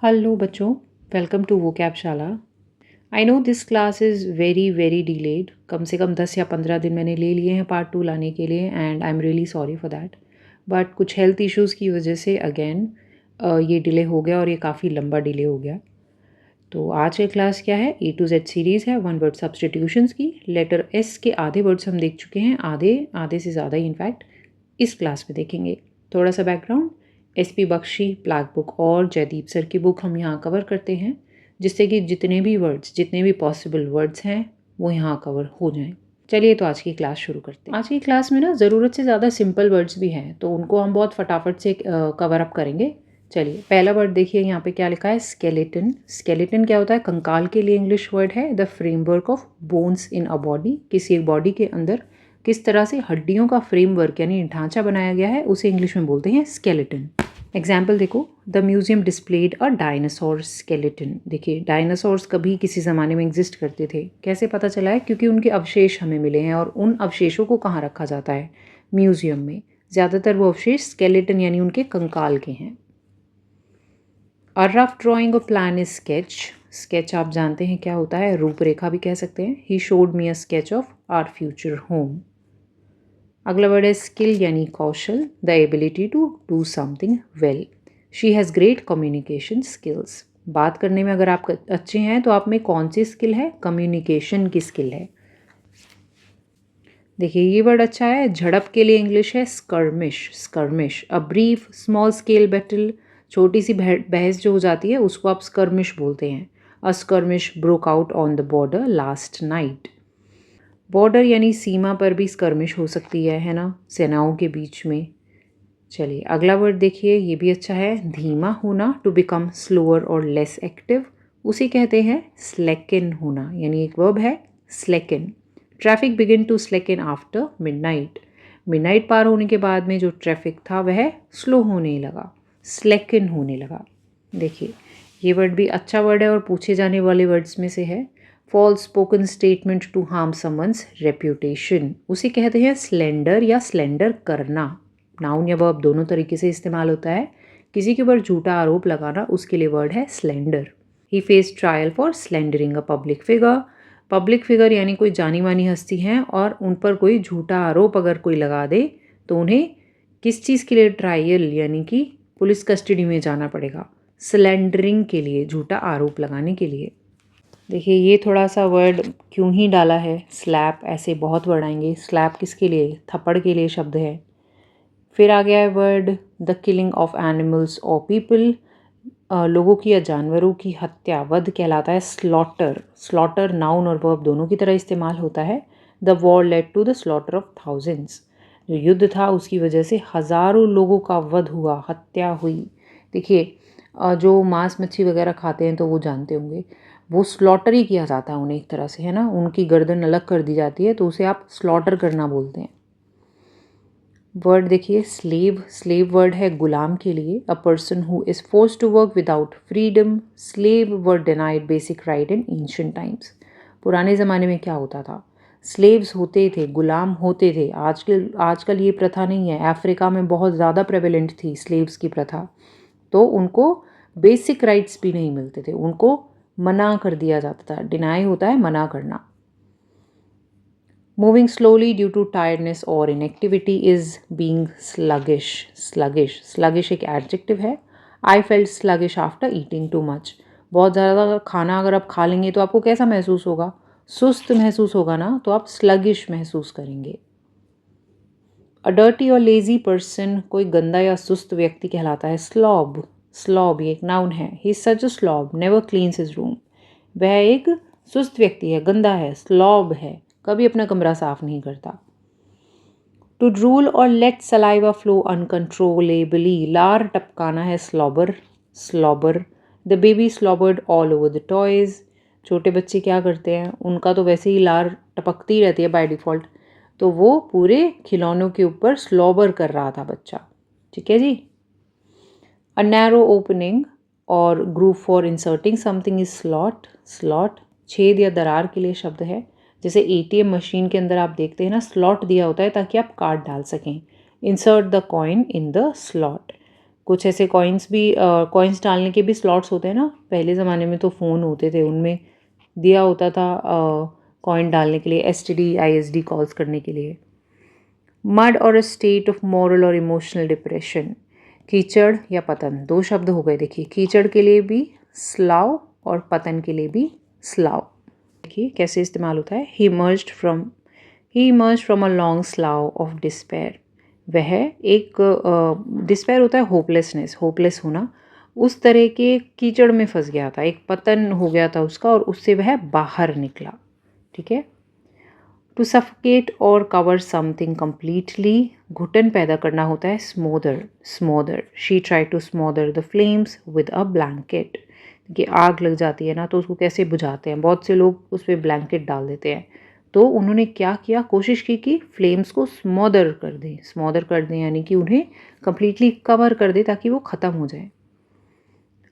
Hello बच्चों, welcome to Vocabshala. I know this class is very very delayed. कम से कम 10 या 15 दिन मैंने ले लिए हैं पार्ट 2 लाने के लिए and I am really sorry for that. But कुछ हेल्थ इश्यूज़ की वजह से अगेन ये डिले हो गया और ये काफ़ी लंबा डिले हो गया। तो आज की क्लास क्या है? A to Z सीरीज़ है, वन वर्ड सब्सटीट्यूशंस की। लेटर S के आधे वर्ड्स हम देख चुके हैं, आधे से ज़्यादा ही इनफैक्ट इस क्लास में देखेंगे। थोड़ा सा background, SP Bakshi black book और जयदीप सर की बुक हम यहाँ कवर करते हैं, जिससे कि जितने भी पॉसिबल वर्ड्स हैं वो यहाँ कवर हो जाएं। चलिए तो आज की क्लास शुरू करते हैं। आज की क्लास में ना ज़रूरत से ज़्यादा सिंपल वर्ड्स भी हैं, तो उनको हम बहुत फटाफट से कवर अप करेंगे। चलिए पहला वर्ड देखिए, यहाँ पे क्या लिखा है? स्केलेटन। स्केलेटन क्या होता है? कंकाल के लिए इंग्लिश वर्ड है। The framework of bones in a body. किसी एक बॉडी के अंदर किस तरह से हड्डियों का फ्रेमवर्क यानी ढांचा बनाया गया है, उसे इंग्लिश में बोलते हैं स्केलेटन। एग्जाम्पल देखो, the museum displayed a dinosaur skeleton. देखिए डायनासोर्स कभी किसी ज़माने में एग्जिस्ट करते थे। कैसे पता चला है? क्योंकि उनके अवशेष हमें मिले हैं और उन अवशेषों को कहाँ रखा जाता है? म्यूजियम में। ज़्यादातर वो अवशेष स्केलेटन यानी उनके कंकाल के हैं। अ रफ ड्राइंग और प्लान इज स्केच। स्केच आप जानते हैं क्या होता है? रूपरेखा भी कह सकते हैं। He showed me a sketch of our future home. अगला वर्ड है स्किल यानी कौशल। The ability to do something well. She has great communication skills. बात करने में अगर आप अच्छे हैं तो आप में कौन सी स्किल है? कम्युनिकेशन की स्किल है। देखिए ये वर्ड अच्छा है। झड़प के लिए इंग्लिश है skirmish. Skirmish a brief small scale battle. छोटी सी बहस जो हो जाती है उसको आप स्कर्मिश बोलते हैं। A skirmish broke out on the border last night. Border यानी सीमा पर भी स्कर्मिश हो सकती है ना, सेनाओं के बीच में। चलिए अगला वर्ड देखिए, ये भी अच्छा है। धीमा होना, टू बिकम स्लोअर और लेस एक्टिव, उसे कहते हैं स्लेकिन होना, यानी एक वर्ब है slacken. Traffic begin to slacken after midnight. Midnight पार होने के बाद में जो ट्रैफिक था वह स्लो होने लगा, स्लेकिन होने लगा। देखिए ये वर्ड भी अच्छा वर्ड है और पूछे जाने वाले वर्ड्स में से है। False spoken statement to harm someone's reputation, उसे कहते हैं स्लेंडर या स्लेंडर करना। नाउन या वर्ब दोनों तरीके से इस्तेमाल होता है। किसी के ऊपर झूठा आरोप लगाना, उसके लिए वर्ड है slander. He face trial for slandering a public figure. Public figure यानी कोई जानी मानी हस्ती हैं और उन पर कोई झूठा आरोप अगर कोई लगा दे तो उन्हें किस चीज़ के लिए ट्रायल यानी कि पुलिस कस्टडी में जाना पड़ेगा? स्लेंडरिंग के लिए, झूठा आरोप लगाने के लिए। देखिए ये थोड़ा सा वर्ड क्यों ही डाला है? स्लैप, ऐसे बहुत वर्ड आएंगे। स्लैप किसके लिए? थप्पड़ के लिए शब्द है। फिर आ गया है word the killing of animals और पीपल। लोगों की या जानवरों की हत्या, वध कहलाता है स्लॉटर। स्लॉटर नाउन और वर्ब दोनों की तरह इस्तेमाल होता है। The war led to the slaughter of thousands. जो युद्ध था उसकी वजह से हज़ारों लोगों का वध हुआ, हत्या हुई। देखिए जो मांस मच्छी वगैरह खाते हैं तो वो जानते होंगे, वो स्लॉटर ही किया जाता है उन्हें एक तरह से, है ना। उनकी गर्दन अलग कर दी जाती है तो उसे आप स्लॉटर करना बोलते हैं। वर्ड देखिए स्लेव। स्लेव वर्ड है गुलाम के लिए। A person who is forced to work without freedom. Slave were denied basic right in ancient times. पुराने ज़माने में क्या होता था? स्लेव्स होते थे, गुलाम होते थे। आजकल ये प्रथा नहीं है। अफ्रीका में बहुत ज़्यादा प्रेवेलेंट थी स्लेव्स की प्रथा, तो उनको बेसिक राइट्स भी नहीं मिलते थे, उनको मना कर दिया जाता था। डिनाई होता है मना करना। Moving slowly due to tiredness or inactivity is being sluggish. Sluggish एक adjective है। I felt sluggish after eating too much. बहुत ज़्यादा खाना अगर आप खा लेंगे तो आपको कैसा महसूस होगा? सुस्त महसूस होगा ना, तो आप sluggish महसूस करेंगे। A dirty or lazy person, कोई गंदा या सुस्त व्यक्ति कहलाता है slob ये एक नाउन है। He is such a slob, never cleans his room. वह एक सुस्त व्यक्ति है, गंदा है, स्लॉब है, कभी अपना कमरा साफ नहीं करता। टू ड्रूल और लेट सलाइवा फ्लो अनकंट्रोलेबली, लार टपकाना है slobber. The baby slobbered all over the toys. छोटे बच्चे क्या करते हैं? उनका तो वैसे ही लार टपकती रहती है बाय डिफ़ॉल्ट, तो वो पूरे खिलौनों के ऊपर स्लॉबर कर रहा था बच्चा। ठीक है जी। अ नैरो ओपनिंग और groove for inserting something is slot छेद या दरार के लिए शब्द है। जैसे ATM मशीन के अंदर आप देखते हैं ना, स्लॉट दिया होता है ताकि आप कार्ड डाल सकें। Insert the coin in the slot. कुछ ऐसे कॉइन्स भी कॉइन्स डालने के भी स्लॉट्स होते हैं ना, पहले ज़माने में तो फ़ोन होते थे, उनमें दिया होता था कॉइन डालने के लिए, एसटीडी आईएसडी कॉल्स करने के लिए। मड और अ स्टेट ऑफ मॉरल और इमोशनल डिप्रेशन, कीचड़ या पतन, दो शब्द हो गए। देखिए कीचड़ के लिए भी स्लाव और पतन के लिए भी स्लाव। देखिए कैसे इस्तेमाल होता है। He emerged from a long slough of despair. वह एक डिस्पेयर होता है होपलेसनेस, होपलेस होना, उस तरह के कीचड़ में फंस गया था, एक पतन हो गया था उसका और उससे वह बाहर निकला। ठीक है। टू सफोकेट और कवर समथिंग कम्प्लीटली, घुटन पैदा करना होता है smother. She try to smother the flames with a blanket. कि आग लग जाती है ना, तो उसको कैसे बुझाते हैं, बहुत से लोग उस पर ब्लैंकेट डाल देते हैं। तो उन्होंने क्या किया, कोशिश की कि फ्लेम्स को स्मोदर कर दें यानी कि उन्हें कम्प्लीटली कवर कर दे ताकि वो ख़त्म हो जाए।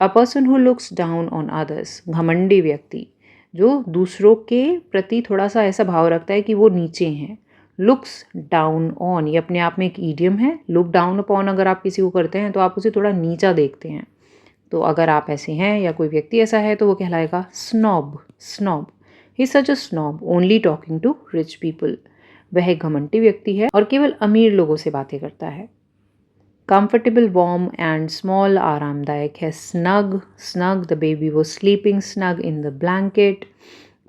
अ person who looks down on others, घमंडी व्यक्ति, जो दूसरों के प्रति थोड़ा सा ऐसा भाव रखता है कि वो नीचे हैं। लुक्स डाउन ऑन, ये अपने आप में एक ईडियम है। लुक डाउन अपॉन अगर आप किसी को करते हैं तो आप उसे थोड़ा नीचा देखते हैं। तो अगर आप ऐसे हैं या कोई व्यक्ति ऐसा है तो वो कहलाएगा snob. He such a snob only talking to rich people. वह एक घमंडी व्यक्ति है और केवल अमीर लोगों से बातें करता है। कंफर्टेबल, वार्म एंड स्मॉल, आरामदायक है। स्नग द बेबी वो sleeping snug in the blanket.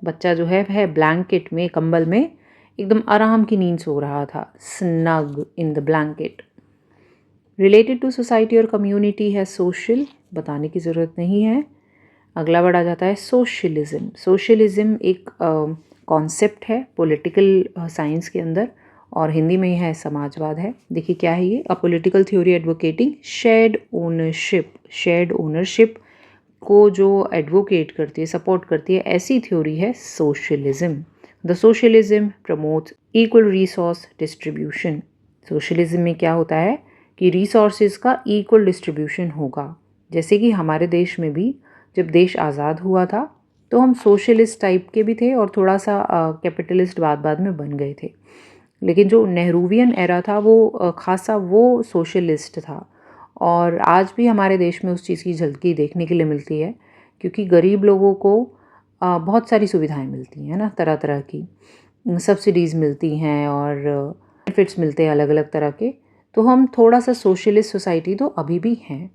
बच्चा जो है वह ब्लैंकेट में, कंबल में एकदम आराम की नींद सो रहा था। Snug in the blanket. Related to society और कम्युनिटी है सोशल, बताने की ज़रूरत नहीं है। अगला वर्ड आ जाता है सोशलिज्म। सोशलिज्म एक कॉन्सेप्ट है पॉलिटिकल साइंस के अंदर और हिंदी में यह है समाजवाद है। देखिए क्या है ये, a political theory advocating shared ownership को जो एडवोकेट करती है, सपोर्ट करती है, ऐसी थ्योरी है socialism. The socialism promotes equal resource distribution. Socialism में क्या होता है कि रिसोर्सेज का इक्वल डिस्ट्रीब्यूशन होगा। जैसे कि हमारे देश में भी जब देश आज़ाद हुआ था तो हम सोशलिस्ट टाइप के भी थे और थोड़ा सा कैपिटलिस्ट बाद में बन गए थे। लेकिन जो नेहरूवियन एरा था वो खासा वो सोशलिस्ट था और आज भी हमारे देश में उस चीज़ की झलकी देखने के लिए मिलती है क्योंकि गरीब लोगों को बहुत सारी सुविधाएं मिलती हैं ना, तरह तरह की सब्सिडीज़ मिलती हैं और बेनिफिट्स मिलते हैं अलग अलग तरह के। तो हम थोड़ा सा सोशलिस्ट सोसाइटी तो अभी भी हैं।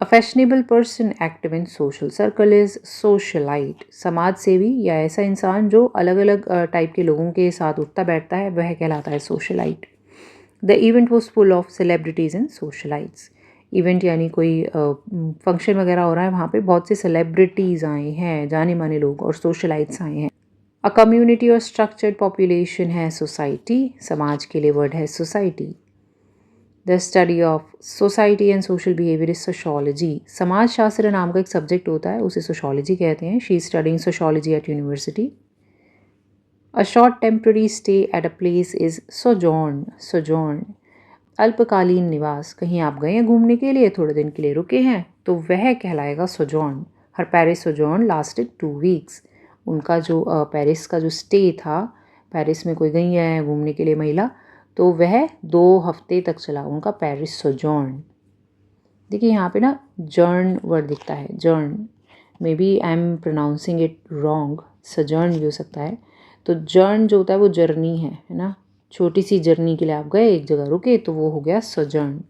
A fashionable person active in social circle is socialite. समाज सेवी या ऐसा इंसान जो अलग अलग टाइप के लोगों के साथ उठता बैठता है वह कहलाता है socialite. The event was full of celebrities and socialites. Event यानी कोई फंक्शन वगैरह हो रहा है, वहाँ पे बहुत से सेलिब्रिटीज़ आए हैं, जाने माने लोग, और सोशलाइट्स आए हैं। अ कम्युनिटी और स्ट्रक्चर्ड पॉपुलेशन है सोसाइटी। समाज के लिए वर्ड है society. The study of society and social behaviour is sociology. समाज शास्त्र नाम का एक सब्जेक्ट होता है, उसे सोशोलॉजी कहते हैं। She is studying sociology at university. A short temporary stay at a place is sojourn. अल्पकालीन निवास, कहीं आप गए हैं घूमने के लिए, थोड़े दिन के लिए रुके हैं, तो वह कहलाएगा सोजॉर्न। हर पेरिस सोजॉर्न लास्टेड 2 वीक्स। उनका जो पेरिस का जो स्टे था, पेरिस में कोई गई है घूमने के लिए महिला, तो वह 2 हफ्ते तक चला उनका पेरिस सोजॉर्न। देखिए यहाँ पे ना जर्न वर्ड दिखता है, journ, may be I am pronouncing it wrong, sojourn भी हो सकता है। तो जर्न जो होता है वो जर्नी है ना, छोटी सी जर्नी के लिए आप गए, एक जगह रुके, तो वो हो गया सोजर्न।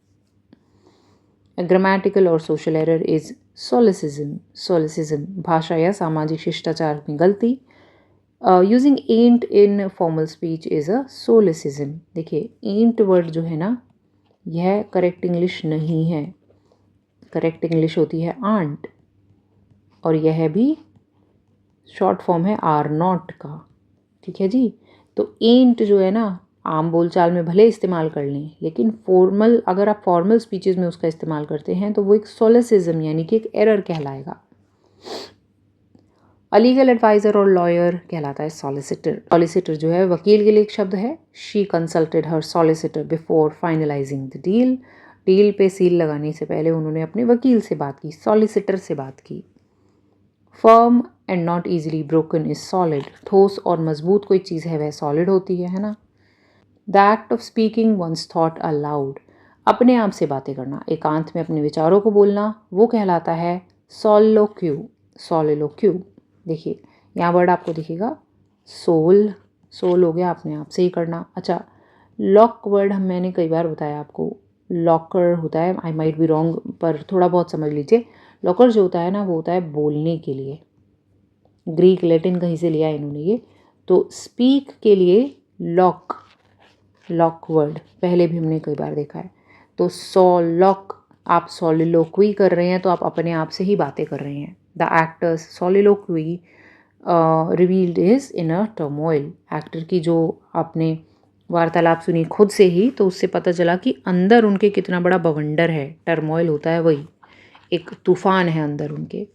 ग्रामेटिकल और सोशल एरर इज सोलिसिज्म, भाषा या सामाजिक शिष्टाचार में गलती। Using ain't in formal speech is a solecism. देखिए एंट वर्ड जो है ना, यह करेक्ट इंग्लिश नहीं है। करेक्ट इंग्लिश होती है आंट, और यह भी शॉर्ट फॉर्म है आर नॉट का। ठीक है जी। तो एंट जो है ना, आम बोलचाल में भले इस्तेमाल कर लें, लेकिन फॉर्मल, अगर आप फॉर्मल स्पीचेस में उसका इस्तेमाल करते हैं तो वो एक सोलिसिज्म यानी कि एक एरर कहलाएगा। लीगल एडवाइज़र और लॉयर कहलाता है सॉलिसिटर। सॉलिसिटर जो है वकील के लिए एक शब्द है। She consulted her solicitor before finalising the deal. Deal पे सील लगाने से पहले उन्होंने अपने वकील से बात की, सॉलिसिटर से बात की। Firm and not easily broken is solid. ठोस और मजबूत कोई चीज़ है वह सॉलिड होती है ना। The act of speaking one's thought aloud. अपने आप से बातें करना, एकांत में अपने विचारों को बोलना, वो कहलाता है सोलोक्यू। सोलोक्यू देखिए यहाँ वर्ड आपको दिखेगा सोल, सोल हो गया, अपने आप से ही करना। अच्छा, लॉक वर्ड हम मैंने कई बार बताया आपको, लॉकर होता है, आई माइट बी रॉन्ग पर थोड़ा बहुत समझ लीजिए। लॉकर जो होता है ना वो होता है बोलने के लिए, ग्रीक लैटिन कहीं से लिया है इन्होंने ये। तो स्पीक के लिए लॉक, लॉक वर्ड पहले भी हमने कई बार देखा है। तो सोलॉक, आप सोलिलोक्वी कर रहे हैं तो आप अपने आप से ही बातें कर रहे हैं। The actor's soliloquy revealed his inner turmoil, actor की जो आपने वार्तालाप सुनी खुद से ही तो उससे पता चला कि अंदर उनके कितना बड़ा बवंडर है। टर्मोइल होता है वही, एक तूफान है अंदर उनके।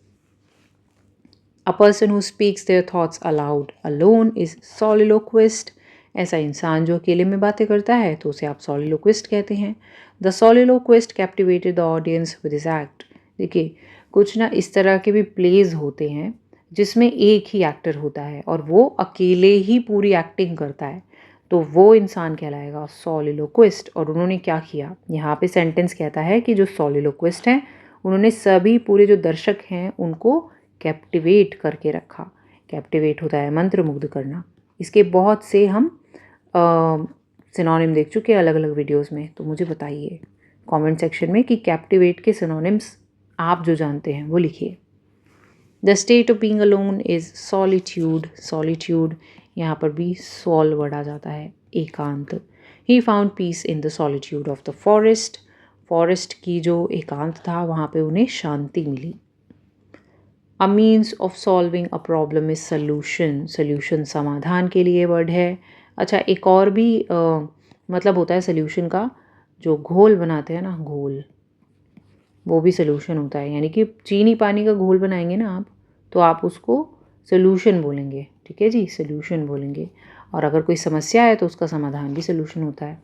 A person who speaks their thoughts aloud alone is soliloquist. ऐसा इंसान जो अकेले में बातें करता है तो उसे आप soliloquist कहते हैं। The soliloquist captivated the audience with his act. देखिए कुछ ना इस तरह के भी प्लेज होते हैं जिसमें एक ही एक्टर होता है और वो अकेले ही पूरी एक्टिंग करता है, तो वो इंसान कहलाएगा soliloquist। और उन्होंने क्या किया, यहाँ पे सेंटेंस कहता है कि जो soliloquist हैं उन्होंने सभी पूरे जो दर्शक हैं उनको कैप्टिवेट करके रखा। कैप्टिवेट होता है मंत्रमुग्ध करना। इसके बहुत से हम सिनोनिम देख चुके हैं अलग अलग वीडियोस में, तो मुझे बताइए कमेंट सेक्शन में कि कैप्टिवेट के सिनोनिम्स आप जो जानते हैं वो लिखिए। The state of being alone is solitude. Solitude यहाँ पर भी सॉल वर्ड आ जाता है, एकांत। He found peace in the solitude of the forest. Forest की जो एकांत था वहाँ पे उन्हें शांति मिली। A means of solving a problem is solution. Solution समाधान के लिए वर्ड है। अच्छा, एक और भी मतलब होता है सल्यूशन का, जो घोल बनाते हैं ना, घोल, वो भी सल्यूशन होता है। यानी कि चीनी पानी का घोल बनाएंगे ना आप, तो आप उसको सल्यूशन बोलेंगे, ठीक है जी, सल्यूशन बोलेंगे। और अगर कोई समस्या है तो उसका समाधान भी सल्यूशन होता है।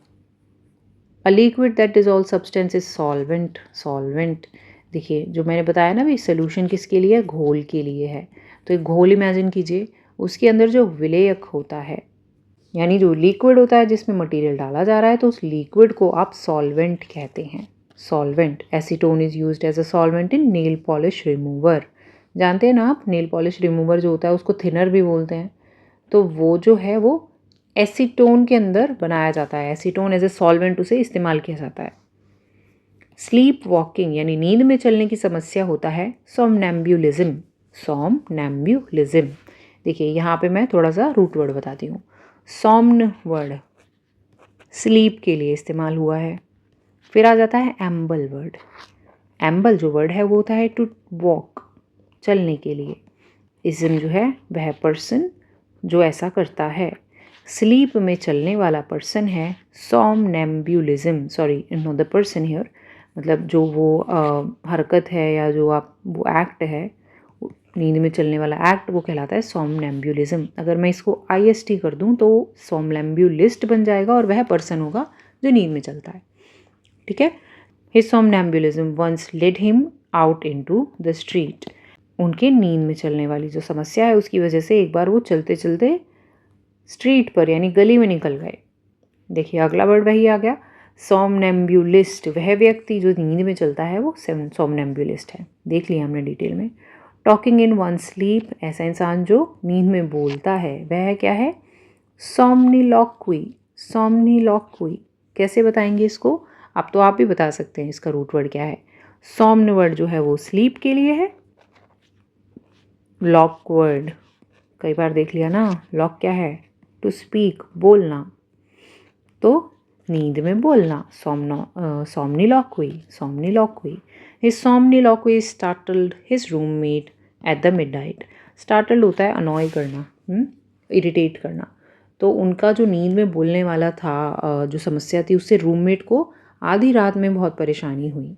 A liquid that dissolve substance is solvent. Solvent देखिए जो मैंने बताया ना भाई, सॉल्यूशन किसके लिए है, घोल के लिए है। तो एक घोल इमेजिन कीजिए, उसके अंदर जो विलेयक होता है यानी जो लिक्विड होता है जिसमें मटेरियल डाला जा रहा है, तो उस लिक्विड को आप सॉल्वेंट कहते हैं। Solvent. Acetone is used as a solvent in nail polish remover. जानते हैं ना आप, नेल पॉलिश रिमूवर जो होता है उसको थिनर भी बोलते हैं। तो वो जो है वो एसीटोन के अंदर बनाया जाता है। एसीटोन एज ए सॉल्वेंट उसे इस्तेमाल किया जाता है। स्लीप वॉकिंग यानी नींद में चलने की समस्या होता है सोमनैम्ब्यूलिज्म। सोमनैम्ब्यूलिज्म देखिए यहाँ पे मैं थोड़ा सा रूट वर्ड बताती हूँ। सोम्न वर्ड स्लीप के लिए इस्तेमाल हुआ है। फिर आ जाता है एम्बल वर्ड। एम्बल जो वर्ड है वो होता है टू वॉक, चलने के लिए। इज्म जो है वह पर्सन जो ऐसा करता है। स्लीप में चलने वाला पर्सन है somnambulism. Sorry, no the person here, मतलब जो वो हरकत है या जो आप वो एक्ट है, नींद में चलने वाला एक्ट, वो कहलाता है सोमनैम्ब्यूलिज्म। अगर मैं इसको IST कर दूं तो सोमनैम्ब्यूलिस्ट बन जाएगा और वह पर्सन होगा जो नींद में चलता है, ठीक है। His somnambulism once led him out into the street. उनके नींद में चलने वाली जो समस्या है उसकी वजह से एक बार वो चलते चलते स्ट्रीट पर यानी गली में निकल गए। देखिए अगला वर्ड वही आ गया, सोमनैम्ब्यूलिस्ट। वह व्यक्ति जो नींद में चलता है वो सोमनैम्ब्यूलिस्ट है। देख लिया हमने डिटेल में। टॉकिंग इन वन स्लीप, ऐसा इंसान जो नींद में बोलता है वह क्या है, सोमनिलॉक्वी। सोमनिलॉक्वी कैसे बताएंगे इसको, अब तो आप भी बता सकते हैं इसका रूट वर्ड क्या है। सोम्न वर्ड जो है वो स्लीप के लिए है। लॉक वर्ड कई बार देख लिया ना, लॉक क्या है, टू स्पीक, बोलना, तो नींद में बोलना, somniloquy. Somniloquy. His somniloquy startled his roommate at the midnight. Startled होता है अनॉय करना, इरिटेट करना। तो उनका जो नींद में बोलने वाला था, जो समस्या थी, उससे रूममेट को आधी रात में बहुत परेशानी हुई।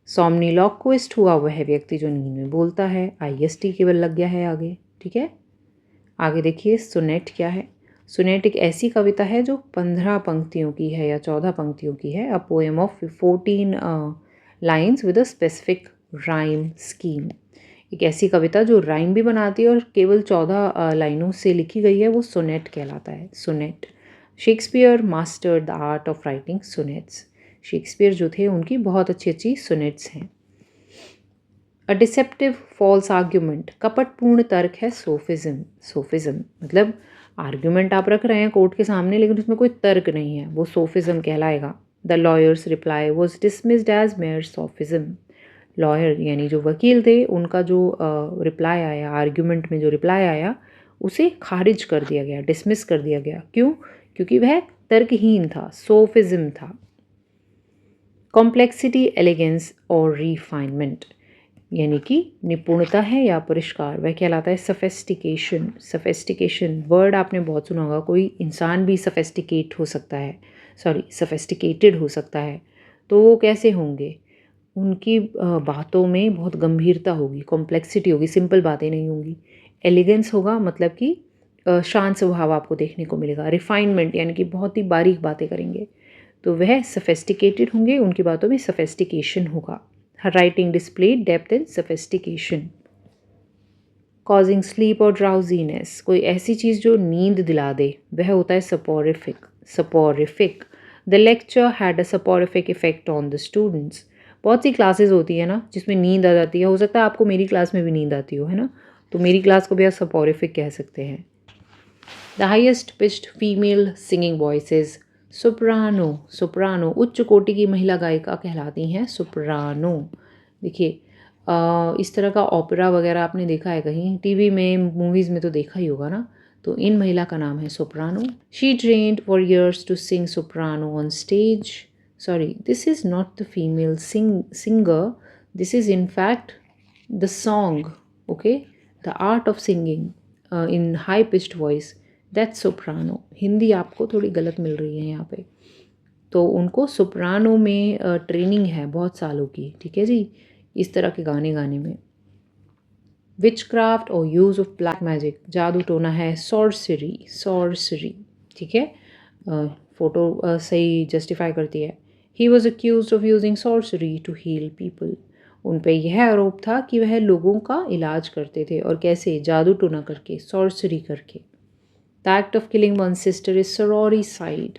सोमनिलॉक्विस्ट हुआ वह व्यक्ति जो नींद में बोलता है। IST केवल लग गया है आगे, ठीक है। आगे देखिए सोनेट क्या है। सोनेट एक ऐसी कविता है जो 15 पंक्तियों की है या 14 पंक्तियों की है। A poem of 14 lines with a specific rhyme scheme. एक ऐसी कविता जो राइम भी बनाती है और केवल 14 लाइनों से लिखी गई है, वो सोनेट कहलाता है। Sonnet. Shakespeare mastered the art of writing sonnets. Shakespeare जो थे उनकी बहुत अच्छी अच्छी सोनेट्स हैं। अ डिसेप्टिव फॉल्स आर्ग्यूमेंट, कपटपूर्ण तर्क है सोफिज्म। सोफिज्म मतलब आर्ग्यूमेंट आप रख रहे हैं कोर्ट के सामने लेकिन उसमें कोई तर्क नहीं है, वो सोफिज्म कहलाएगा। The lawyer's reply was dismissed as mere sophism. Lawyer यानी जो वकील थे उनका जो रिप्लाई आया, आर्ग्यूमेंट में जो रिप्लाई आया उसे खारिज कर दिया गया, डिसमिस कर दिया गया। क्यों? क्योंकि वह तर्कहीन था, सोफिज्म था। कॉम्प्लेक्सिटी, एलिगेंस और रिफाइनमेंट यानी कि निपुणता है या परिष्कार, वह कहलाता है सफेस्टिकेशन। सफेस्टिकेशन वर्ड आपने बहुत सुना होगा, कोई इंसान भी सफेस्टिकेट हो सकता है, सफेस्टिकेटेड हो सकता है। तो वो कैसे होंगे? उनकी बातों में बहुत गंभीरता होगी, कॉम्प्लेक्सिटी होगी, सिंपल बातें नहीं होंगी। एलिगेंस होगा मतलब कि शांत स्वभाव आपको देखने को मिलेगा। रिफाइनमेंट यानी कि बहुत ही बारीक बातें करेंगे, तो वह सफेस्टिकेटेड होंगे, उनकी बातों में सफेस्टिकेशन होगा। Her writing display depth and sophistication. Causing sleep और ड्राउजीनेस, कोई ऐसी चीज़ जो नींद दिला दे, वह होता है soporific. Soporific, the lecture had a soporific effect on the students. बहुत सी क्लासेस होती है ना जिसमें नींद आ जाती है, हो सकता है आपको मेरी क्लास में भी नींद आती हो, है ना, तो मेरी क्लास को भी आप सपोरिफिक कह सकते हैं। The highest pitched female singing voices Soprano. Soprano उच्च कोटि की महिला गायिका कहलाती हैं सोप्रानो। देखिए इस तरह का ओपेरा वगैरह आपने देखा है कहीं टीवी में, मूवीज़ में तो देखा ही होगा ना, तो इन महिला का नाम है soprano. She trained for years to sing soprano on stage. Sorry, this is not the female singer, this is in fact the song, okay, the art of singing in high pitched voice, that's soprano. Hindi आपको थोड़ी गलत मिल रही है यहाँ पे। तो उनको Soprano में ट्रेनिंग है बहुत सालों की, ठीक है जी, इस तरह के गाने गाने में। विचक्राफ्ट और यूज़ ऑफ ब्लैक मैजिक, जादू टोना है सॉर्सरी। सॉर्सरी, ठीक है, फोटो सही जस्टिफाई करती है। He was accused of using sorcery to heal people. उन पे यह आरोप था कि वह लोगों का इलाज करते थे, और कैसे? जादू टोना करके, सॉर्सरी करके। The act of killing one sister is sororicide.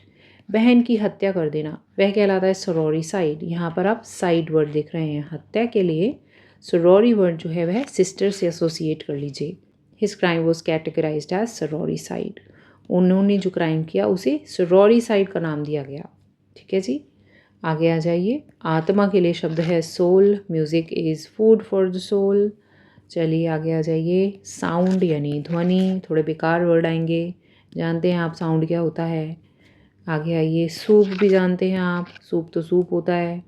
बहन की हत्या कर देना, वह कहलाता है सरोरिसाइड। यहाँ पर आप साइड वर्ड देख रहे हैं, हत्या के लिए सरोरी वर्ड जो है वह सिस्टर से एसोसिएट कर लीजिए। His crime was categorised as sororicide. उन्होंने जो क्राइम किया उसे सरोरिसाइड का नाम दिया गया, ठीक है जी। आगे आ जाइए। आत्मा के लिए शब्द है soul. Music is food for the soul. चलिए आगे आ जाइए। साउंड यानी ध्वनि, थोड़े बेकार वर्ड आएंगे, जानते हैं आप साउंड क्या होता है। आगे आइए। सूप भी जानते हैं आप, सूप तो सूप होता है।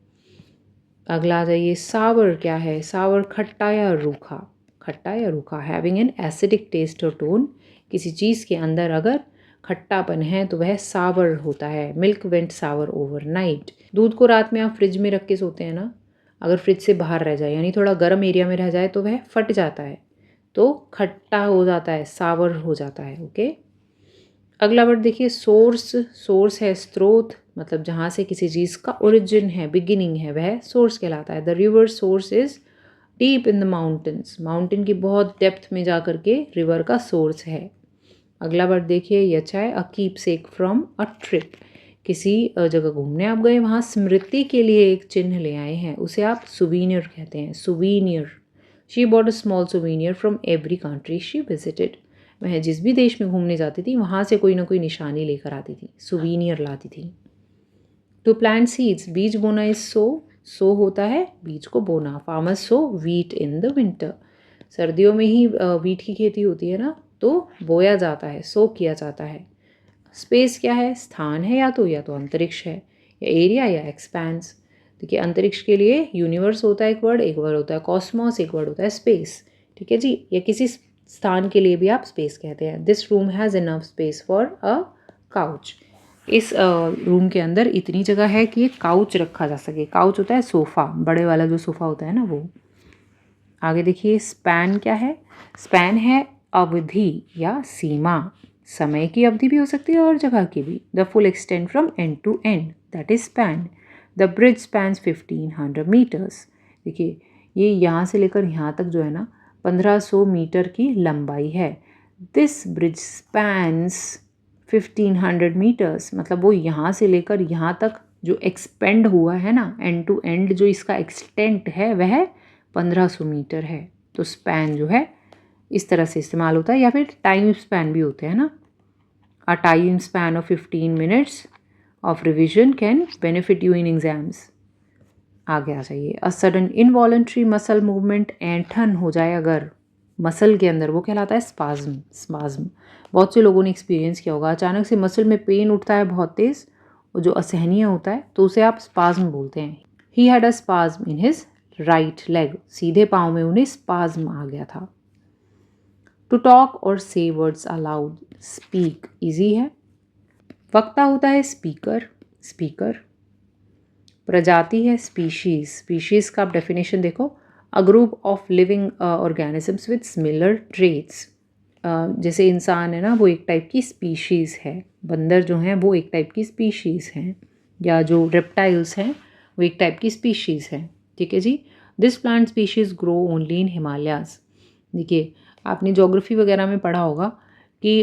अगला आ जाइए। सावर क्या है? सावर खट्टा या रूखा, खट्टा या रूखा। हैविंग एन एसिडिक टेस्ट और टोन, किसी चीज़ के अंदर अगर खट्टापन है तो वह सावर होता है। मिल्क वेंट सावर ओवरनाइट। दूध को रात में आप फ्रिज में रख के सोते हैं ना, अगर फ्रिज से बाहर रह जाए यानी थोड़ा गर्म एरिया में रह जाए तो वह फट जाता है, तो खट्टा हो जाता है, सावर हो जाता है, ओके। अगला वर्ड देखिए। सोर्स। सोर्स है स्रोत, मतलब जहाँ से किसी चीज़ का ओरिजिन है, बिगिनिंग है, वह सोर्स कहलाता है। The river source is deep in the mountains. Mountain की बहुत डेप्थ में जा कर के रिवर का सोर्स है। अगला वर्ड देखिए। यचा है। A keepsake from a trip. किसी जगह घूमने आप गए, वहाँ स्मृति के लिए एक चिन्ह ले आए हैं, उसे आप सुवीनियर कहते हैं, souvenir. She bought a small souvenir from every country she visited. वह जिस भी देश में घूमने जाती थी वहाँ से कोई ना कोई निशानी लेकर आती थी, सुवीनियर लाती थी। टू प्लांट सीड्स, बीज बोना इज सो। सो होता है बीज को बोना। Farmers so wheat in the winter. सर्दियों में ही वीट की खेती होती है ना, तो बोया जाता है, सो किया जाता है। स्पेस क्या है? स्थान है, या तो अंतरिक्ष है, या एरिया या एक्सपेंस। देखिए अंतरिक्ष के लिए यूनिवर्स होता है एक वर्ड होता है कॉस्मोस, एक वर्ड होता है स्पेस, ठीक है जी। या किसी स्थान के लिए भी आप स्पेस कहते हैं। This room has enough space for a couch. इस रूम के अंदर इतनी जगह है कि एक काउच रखा जा सके। काउच होता है सोफ़ा, बड़े वाला जो सोफ़ा होता है ना वो। आगे देखिए। स्पैन क्या है? स्पैन है अवधि या सीमा। समय की अवधि भी हो सकती है और जगह की भी। The full extent from end to end, that is span. The bridge spans 1500 metres. देखिए ये यहाँ से लेकर यहाँ तक जो है ना 1500 मीटर की लंबाई है। दिस ब्रिज स्पैन्स 1500 मीटर्स, मतलब वो यहाँ से लेकर यहाँ तक जो एक्सपेंड हुआ है ना, एंड टू एंड जो इसका एक्सटेंट है वह 1500 मीटर है। तो स्पैन जो है इस तरह से इस्तेमाल होता है, या फिर टाइम स्पैन भी होते हैं ना। A time span of 15 minutes of revision can benefit you in exams. आगे आ जाइए। A sudden involuntary muscle movement, ऐंठन हो जाए अगर मसल के अंदर, वो कहलाता है स्पाज्म। स्पाज्म बहुत से लोगों ने एक्सपीरियंस किया होगा, अचानक से मसल में पेन उठता है बहुत तेज़ और जो असहनीय होता है, तो उसे आप स्पाज्म बोलते हैं। He had a spasm in his right leg, सीधे पाँव में उन्हें स्पाज्म आ गया था। टू टॉक और से वर्ड्स अलाउड, स्पीक ईजी है। वक्ता होता है स्पीकर, स्पीकर। प्रजाति है स्पीशीज़, स्पीशीज़ का आप डेफिनेशन देखो, a group of living organisms with similar traits. जैसे इंसान है ना, वो एक टाइप की स्पीशीज़ है, बंदर जो हैं वो एक टाइप की स्पीशीज़ हैं, या जो रेप्टाइल्स हैं वो एक टाइप की स्पीशीज़ हैं। ठीक है जी। This plant species grow only in Himalayas. देखिए, आपने ज्योग्राफी वगैरह में पढ़ा होगा कि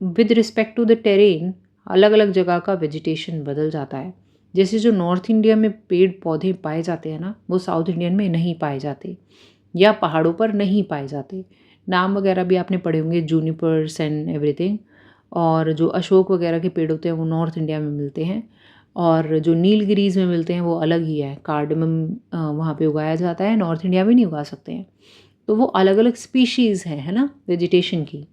with respect to the terrain अलग अलग जगह का वेजिटेशन बदल जाता है। जैसे जो नॉर्थ इंडिया में पेड़ पौधे पाए जाते हैं ना, वो साउथ इंडियन में नहीं पाए जाते, या पहाड़ों पर नहीं पाए जाते। नाम वगैरह भी आपने पढ़े होंगे, जूनिपर्स एंड एवरीथिंग। और जो अशोक वगैरह के पेड़ होते हैं वो नॉर्थ इंडिया में मिलते हैं, और जो नीलगिरीज में मिलते हैं वो अलग ही है। कार्डमम वहाँ पे उगाया जाता है, नॉर्थ इंडिया में नहीं उगा सकते हैं। तो वो अलग अलग स्पीशीज़ है ना, वेजिटेशन की।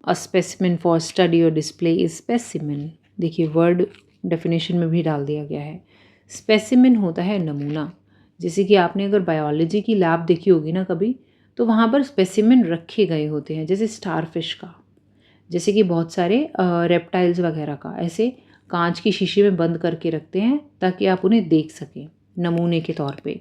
अ स्पेसिमेन फॉर स्टडी और डिस्प्ले इज स्पेसिमेन। देखिए, वर्ड डेफिनेशन में भी डाल दिया गया है। स्पेसिमेन होता है नमूना। जैसे कि आपने अगर बायोलॉजी की लैब देखी होगी ना कभी, तो वहाँ पर स्पेसिमेन रखे गए होते हैं, जैसे स्टारफिश का, जैसे कि बहुत सारे रेप्टाइल्स वगैरह का, ऐसे कांच की शीशी में बंद करके रखते हैं ताकि आप उन्हें देख सकें नमूने के तौर पे।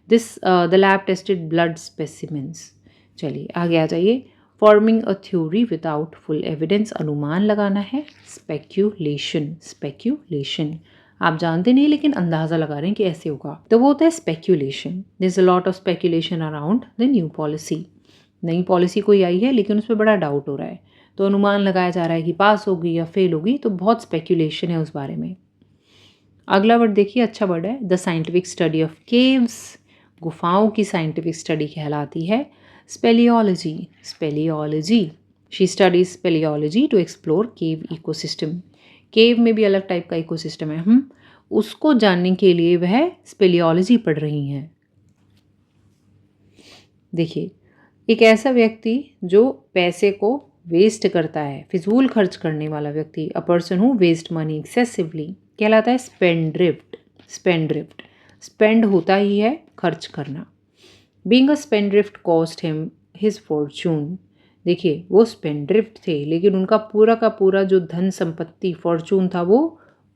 This the lab tested blood specimens. चलिए आगे आ जाइए। Forming a theory without full evidence, अनुमान लगाना है। स्पेक्यूलेशन, स्पेक्यूलेशन आप जानते नहीं लेकिन अंदाज़ा लगा रहे हैं कि ऐसे होगा, तो वो होता है speculation. There is a lot of speculation around the new policy. नई पॉलिसी कोई आई है लेकिन उस पर बड़ा डाउट हो रहा है, तो अनुमान लगाया जा रहा है कि पास होगी या फेल होगी, तो बहुत स्पेक्यूलेशन है उस बारे में। अगला वर्ड देखिए, अच्छा वर्ड है, the scientific study of caves. गुफाओं की साइंटिफिक स्टडी कहलाती है speleology. Speleology, she studies speleology to explore cave ecosystem. Cave में भी अलग टाइप का इकोसिस्टम है, हम उसको जानने के लिए वह स्पेलियोलॉजी पढ़ रही हैं। देखिए, एक ऐसा व्यक्ति जो पैसे को वेस्ट करता है, फिजूल खर्च करने वाला व्यक्ति, a person who waste money excessively, कहलाता है स्पेंड्रिफ्ट। स्पेंड्रिफ्ट, स्पेंड होता ही है खर्च करना। Being a spendthrift cost him his fortune. देखिए, वो स्पेंड्रिफ्ट थे लेकिन उनका पूरा का पूरा जो धन संपत्ति फॉर्चून था वो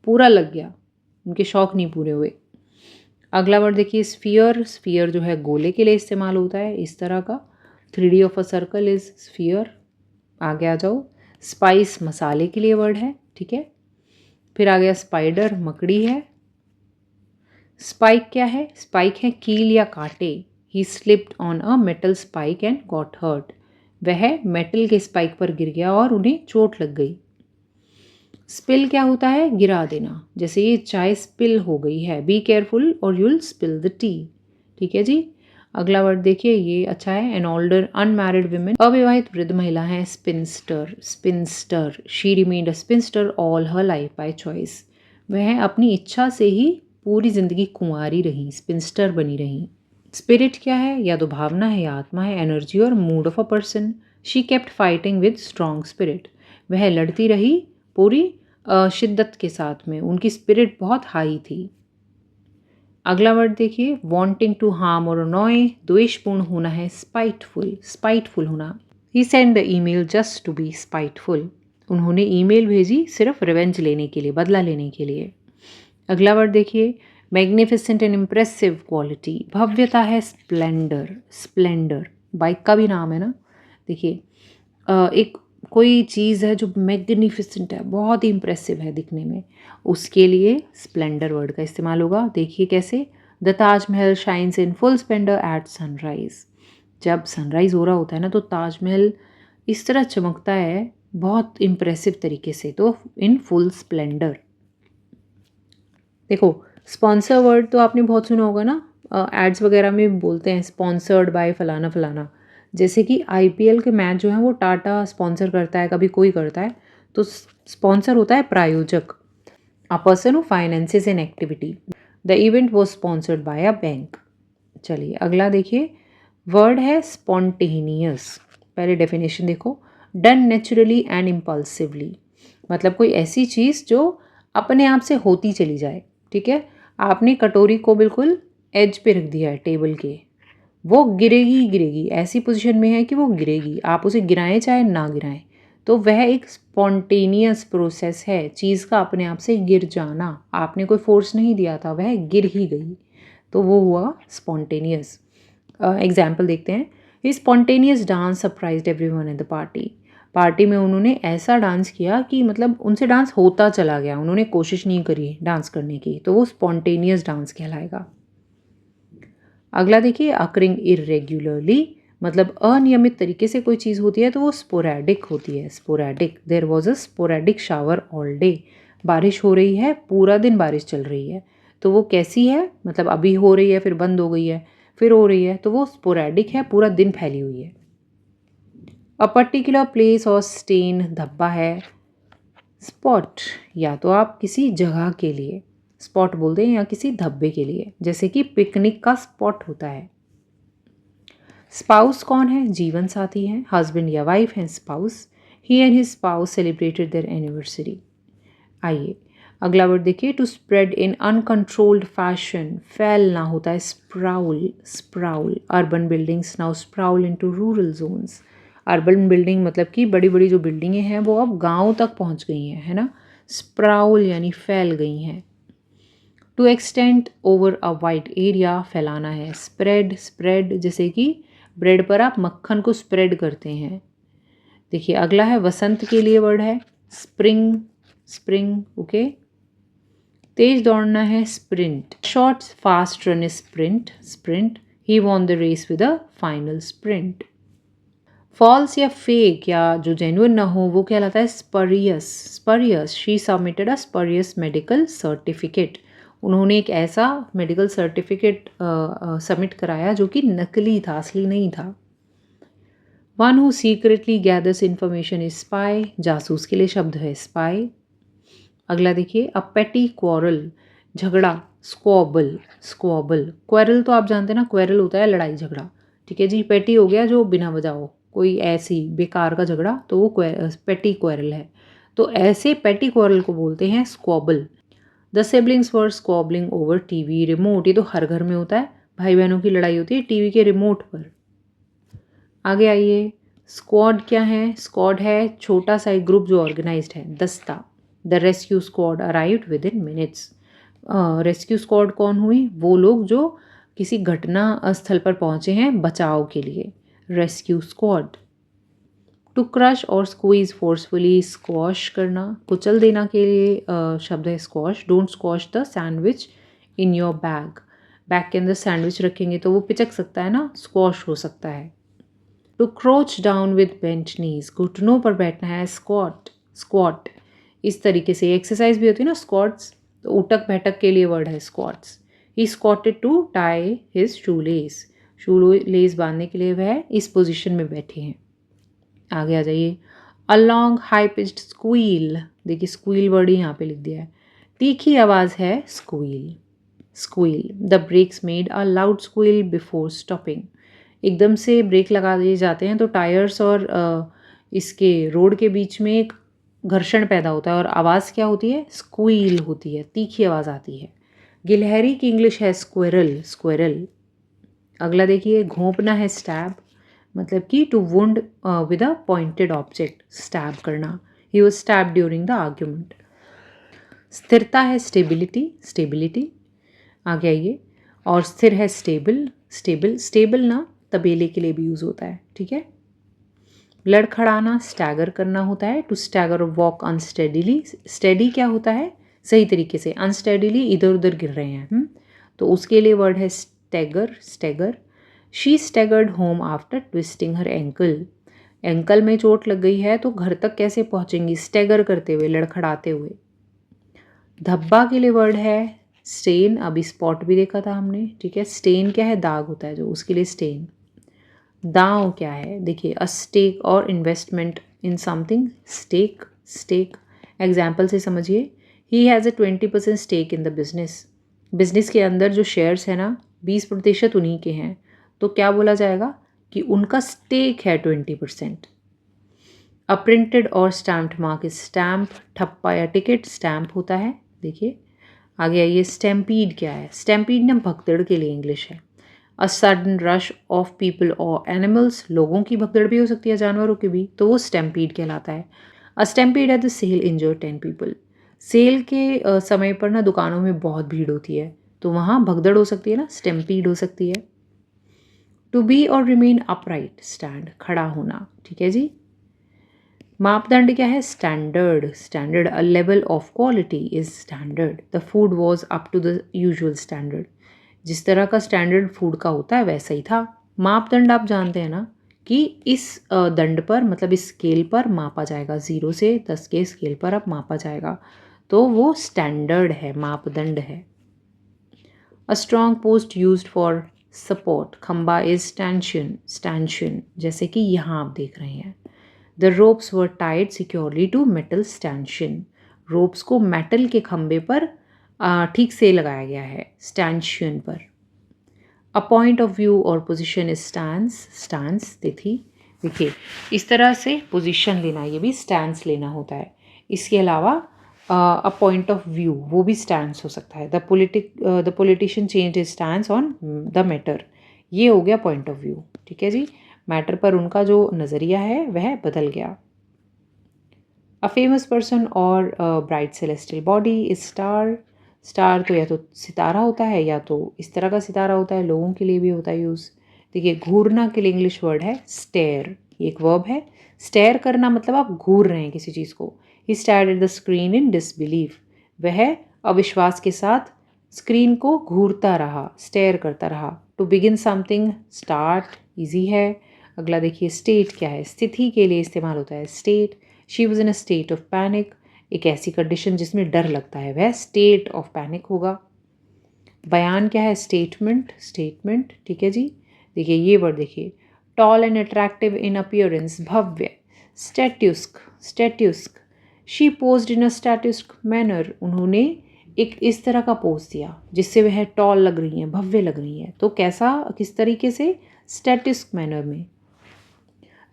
पूरा लग गया, उनके शौक नहीं पूरे हुए। अगला वर्ड देखिए, स्फीयर। स्फीयर जो है गोले के लिए इस्तेमाल होता है, इस तरह का। 3D of a circle is sphere. आगे आ जाओ। स्पाइस मसाले के लिए वर्ड है, ठीक है। फिर आ गया स्पाइडर, मकड़ी है। स्पाइक क्या है? स्पाइक है कील या कांटे। He slipped on a metal spike and got hurt. वह मेटल के स्पाइक पर गिर गया और उन्हें चोट लग गई। स्पिल क्या होता है? गिरा देना। जैसे ये चाय स्पिल हो गई है, बी केयरफुल और यूल स्पिल द टी। ठीक है जी। अगला वर्ड देखिए, ये अच्छा है, एन ओल्डर अनमैरिड वुमेन। अविवाहित वृद्ध महिला है sphincter. Sphincter, she remained a sphincter all her life by choice. वह अपनी इच्छा से ही पूरी जिंदगी कुंवारी रही, स्पिंस्टर बनी रही। स्पिरिट क्या है? या तो भावना है या आत्मा है, एनर्जी और mood of a person. She kept fighting with strong spirit. वह लड़ती रही पूरी शिद्दत के साथ में, उनकी स्पिरिट बहुत हाई थी। अगला वर्ड देखिए, वांटिंग टू हार्म और अनॉय, द्वेषपूर्ण होना है स्पाइटफुल। स्पाइटफुल होना। He sent the email just to be spiteful. उन्होंने ईमेल भेजी सिर्फ रिवेंज लेने के लिए, बदला लेने के लिए। अगला वर्ड देखिए, मैग्निफिसेंट एंड इम्प्रेसिव क्वालिटी। भव्यता है स्प्लेंडर। स्प्लेंडर बाइक का भी नाम है ना। देखिए, एक कोई चीज़ है जो मैग्निफिसेंट है, बहुत ही इम्प्रेसिव है दिखने में, उसके लिए स्प्लेंडर वर्ड का इस्तेमाल होगा। देखिए कैसे, the Taj Mahal shines in full splendour at sunrise. जब सनराइज हो रहा होता है ना, तो ताजमहल इस तरह चमकता है बहुत इम्प्रेसिव तरीके से, तो इन फुल स्प्लेंडर। देखो स्पॉन्सर वर्ड तो आपने बहुत सुना होगा ना, एड्स वगैरह में बोलते हैं स्पॉन्सर्ड बाय फलाना फलाना। जैसे कि आईपीएल के मैच जो है वो टाटा स्पॉन्सर करता है, कभी कोई करता है, तो स्पॉन्सर होता है प्रायोजक। अ person who finances an activity, the event was sponsored by a bank. चलिए अगला देखिए, वर्ड है स्पॉन्टेनियस। पहले डेफिनेशन देखो, डन नेचुरली एंड इम्पल्सिवली, मतलब कोई ऐसी चीज़ जो अपने आप से होती चली जाए। ठीक है, आपने कटोरी को बिल्कुल एज पे रख दिया है टेबल के, वो गिरेगी ही गिरेगी, ऐसी पोजीशन में है कि वो गिरेगी, आप उसे गिराएं चाहे ना गिराएं, तो वह एक स्पॉन्टेनियस प्रोसेस है, चीज़ का अपने आप से गिर जाना। आपने कोई फोर्स नहीं दिया था, वह गिर ही गई, तो वो हुआ स्पॉन्टेनियस। एग्जाम्पल देखते हैं, he spontaneous dance surprised everyone in the party. Party में उन्होंने ऐसा डांस किया कि मतलब उनसे डांस होता चला गया, उन्होंने कोशिश नहीं करी डांस करने की, तो वो स्पॉन्टेनियस डांस कहलाएगा। अगला देखिए, अकरिंग इरेग्युलरली, मतलब अनियमित तरीके से कोई चीज़ होती है तो वो स्पोरैडिक होती है। Sporadic, there was a sporadic shower all day, बारिश हो रही है, पूरा दिन बारिश चल रही है, तो वो कैसी है, मतलब अभी हो रही है फिर बंद हो गई है फिर हो रही है, तो वो स्पोरैडिक है, पूरा दिन फैली हुई है। अ पर्टिकुलर प्लेस और स्टेन, धब्बा है। स्पॉट, या तो आप किसी जगह के लिए स्पॉट बोलते हैं या किसी धब्बे के लिए, जैसे कि पिकनिक का स्पॉट होता है। स्पाउस कौन है, जीवन साथी है, हस्बैंड या वाइफ है spouse. He and his spouse celebrated their anniversary. आइए अगला वर्ड देखिए, to spread in uncontrolled fashion, फैलना होता है sprawl. Sprawl, urban buildings now sprawl into rural zones. Urban building मतलब कि बड़ी बड़ी जो बिल्डिंगें हैं वो अब गांव तक पहुंच गई हैं, है ना। स्प्राउल यानी फैल गई हैं। To extend over a wide area, फैलाना है स्प्रेड। स्प्रेड जैसे कि ब्रेड पर आप मक्खन को स्प्रेड करते हैं। देखिए अगला है वसंत के लिए वर्ड है स्प्रिंग। Spring, okay. तेज दौड़ना है sprint. Short fast run is sprint. Sprint, he won the race with a final sprint. False या फेक या जो जेन्युइन ना हो वो कहलाता है spurious. Spurious, she submitted a spurious medical certificate. उन्होंने एक ऐसा मेडिकल सर्टिफिकेट सबमिट कराया जो कि नकली था, असली नहीं था। One who secretly gathers information is spy, जासूस के लिए शब्द है स्पाई। अगला देखिए, अ पेटी क्वारल, झगड़ा, स्क्वॉबल। स्क्वॉबल, क्वेरल तो आप जानते हैं ना, क्वेरल होता है लड़ाई झगड़ा, ठीक है जी। पेटी हो गया जो बिना वजह हो, कोई ऐसी बेकार का झगड़ा, तो वो पेटी क्वेरल है। तो ऐसे पेटी क्वारल को बोलते हैं squabble. The siblings were squabbling over TV remote, ये तो हर घर में होता है, भाई बहनों की लड़ाई होती है टीवी के रिमोट पर। आगे आइए, स्क्वाड क्या है, स्क्वाड है छोटा सा एक ग्रुप जो ऑर्गेनाइज्ड है, दस्ता। The rescue squad arrived with in minutes. Rescue squad कौन हुई, वो लोग जो किसी घटना स्थल पर पहुंचे हैं बचाव के लिए, रेस्क्यू स्क्वाड। टू क्रश और स्क्वीज फोर्सफुली, स्क्वॉश करना, कुचल देना के लिए शब्द है squash. Don't squash the sandwich in your bag, bag के अंदर सैंडविच रखेंगे तो वो पिचक सकता है ना, स्क्वॉश हो सकता है। To crouch down with bent knees, घुटनों पर बैठना है स्क्वाट। स्क्वाट, इस तरीके से एक्सरसाइज भी होती है ना स्क्वाट्स, तो उठक बैठक के लिए वर्ड है squats. He squatted to tie his shoelace, shoelace बांधने के लिए वह इस पोजीशन में बैठे हैं। आगे आ जाइए, a long high pitched squeal, देखिए स्क्वील वर्ड ही यहाँ पे लिख दिया है, तीखी आवाज़ है squeal. Squeal, the brakes made a loud squeal before stopping, एकदम से ब्रेक लगा दिए जाते हैं तो टायर्स और इसके रोड के बीच में एक घर्षण पैदा होता है और आवाज़ क्या होती है, स्क्वील होती है, तीखी आवाज़ आती है। गिलहरी की इंग्लिश है स्क्वेरल। स्क्वेरल। अगला देखिए, घोंपना है स्टैब, मतलब कि to wound with a pointed object, stab करना। He was stab during the argument. स्थिरता है स्टेबिलिटी। स्टेबिलिटी, आगे आइए, और स्थिर है स्टेबल। स्टेबल, स्टेबल ना तबेले के लिए भी यूज़ होता है, ठीक है। लड़खड़ाना, स्टैगर करना होता है, टू स्टैगर और वॉक अनस्टेडीली। स्टेडी क्या होता है, सही तरीके से, अनस्टेडीली इधर उधर गिर रहे हैं, तो उसके लिए वर्ड है stagger. Stagger. She staggered home after twisting her ankle, ankle में चोट लग गई है तो घर तक कैसे पहुंचेंगी, स्टैगर करते हुए, लड़खड़ाते हुए। धब्बा के लिए वर्ड है स्टेन, अभी स्पॉट भी देखा था हमने, ठीक है। स्टेन क्या है, दाग होता है जो, उसके लिए स्टेन। दांव क्या है, देखिए a stake or investment in something, stake, stake. Example से समझिए, he has a 20% stake in the business. Business के अंदर जो शेयर्स है ना, 20% उन्हीं के हैं, तो क्या बोला जाएगा कि उनका स्टेक है 20%। अ प्रिंटेड और स्टैम्प्ड मार्क इज स्टैम्प, ठप्पा या टिकट स्टैम्प होता है। देखिए आगे आइए, स्टैम्पीड क्या है, स्टैम्पीड ना भगदड़ के लिए इंग्लिश है। A sudden rush of people और एनिमल्स, लोगों की भगदड़ भी हो सकती है, जानवरों की भी, तो वो स्टैम्पीड कहलाता है। A stampede at the sale injured 10 people. Sale के समय पर ना दुकानों में बहुत भीड़ होती है, तो वहाँ भगदड़ हो सकती है ना, स्टैम्पीड हो सकती है। To be or remain upright, stand, खड़ा होना, ठीक है जी। मापदंड क्या है, standard, standard, a level of quality is standard, the food was up to the usual standard. जिस तरह का स्टैंडर्ड फूड का होता है वैसा ही था। मापदंड आप जानते हैं ना कि इस दंड पर, मतलब इस स्केल पर मापा जाएगा, 0 से 10 के स्केल पर अब मापा जाएगा, तो वो स्टैंडर्ड है, मापदंड है। A strong post used for support, खंबा इज स्टैंशियन, स्टैंशियन, जैसे कि यहाँ आप देख रहे हैं। The ropes were tied securely to metal stanchion, ropes को मेटल के खंबे पर ठीक से लगाया गया है, स्टैंशियन पर। अ पॉइंट ऑफ व्यू और पोजिशन इज स्टैंस, स्टैंस, तिथि। देखिए इस तरह से पोजिशन लेना, ये भी स्टैंस लेना होता है। इसके अलावा अ पॉइंट ऑफ व्यू, वो भी स्टैंस हो सकता है। The politician change his stance on the matter, ये हो गया पॉइंट ऑफ व्यू, ठीक है जी। मैटर पर उनका जो नज़रिया है वह बदल गया। अ फेमस पर्सन और bright celestial body is star, star तो या तो सितारा होता है या तो इस तरह का सितारा होता है, लोगों के लिए भी होता है यूज़। देखिए घूरना के लिए इंग्लिश वर्ड है स्टेयर, ये एक वर्ब है। स्टेयर करना मतलब आप घूर रहे हैं किसी चीज़ को। He stared at the screen in disbelief, वह अविश्वास के साथ स्क्रीन को घूरता रहा, स्टेयर करता रहा। To begin something, start, easy है। अगला देखिए, स्टेट क्या है, स्थिति के लिए इस्तेमाल होता है state. She was in a state of panic, एक ऐसी कंडीशन जिसमें डर लगता है, वह स्टेट ऑफ पैनिक होगा। बयान क्या है, स्टेटमेंट, स्टेटमेंट, ठीक है जी। देखिए ये वर्ड देखिए, tall and attractive in appearance, भव्य, statuesque, statuesque. She posed in a statuesque manner, उन्होंने एक इस तरह का पोज दिया जिससे वह टॉल लग रही हैं, भव्य लग रही हैं, तो कैसा, किस तरीके से, स्टैट्यूस्क मैनर में।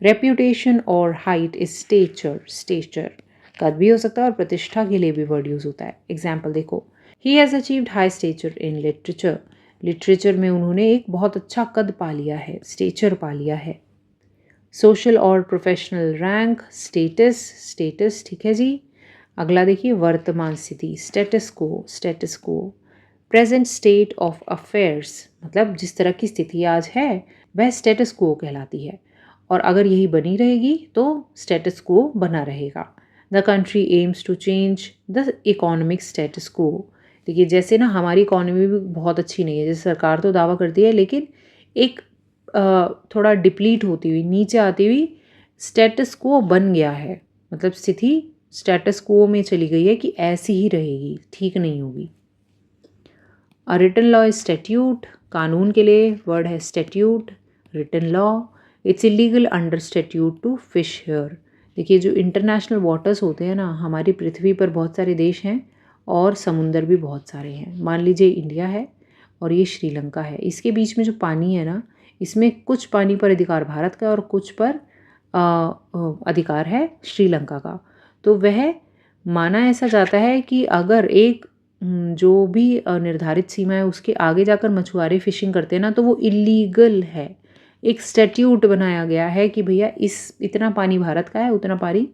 रेप्यूटेशन और हाइट इज स्टेचर, स्टेचर, कद भी हो सकता है और प्रतिष्ठा के लिए भी वर्ड यूज होता है। एग्जाम्पल देखो, he has achieved high stature in literature, literature में उन्होंने एक बहुत अच्छा कद पा लिया है, स्टेचर पा लिया है। सोशल और प्रोफेशनल रैंक, स्टेटस, स्टेटस, ठीक है जी। अगला देखिए, वर्तमान स्थिति, स्टेटस को, स्टेटस को। प्रेजेंट स्टेट ऑफ अफेयर्स, मतलब जिस तरह की स्थिति आज है वह स्टेटस को कहलाती है, और अगर यही बनी रहेगी तो स्टेटस को बना रहेगा। The country aims to change the economic status को। देखिए जैसे ना हमारी इकोनॉमी भी बहुत अच्छी नहीं है, जैसे सरकार तो दावा करती है, लेकिन एक थोड़ा डिप्लीट होती हुई, नीचे आती हुई स्टेटस को बन गया है, मतलब स्थिति स्टेटस को में चली गई है कि ऐसी ही रहेगी, ठीक नहीं होगी। A written law is statute, कानून के लिए वर्ड है statute, written law. It's illegal under statute to fish here. देखिए जो इंटरनेशनल वाटर्स होते हैं ना, हमारी पृथ्वी पर बहुत सारे देश हैं और समुंदर भी बहुत सारे हैं। मान लीजिए इंडिया है और ये श्रीलंका है, इसके बीच में जो पानी है ना, इसमें कुछ पानी पर अधिकार भारत का और कुछ पर अधिकार है श्रीलंका का। तो वह माना ऐसा जाता है कि अगर एक जो भी निर्धारित सीमा है उसके आगे जाकर मछुआरे फिशिंग करते हैं ना, तो वो इलीगल है। एक स्टैट्यूट बनाया गया है कि भैया इस इतना पानी भारत का है, उतना पानी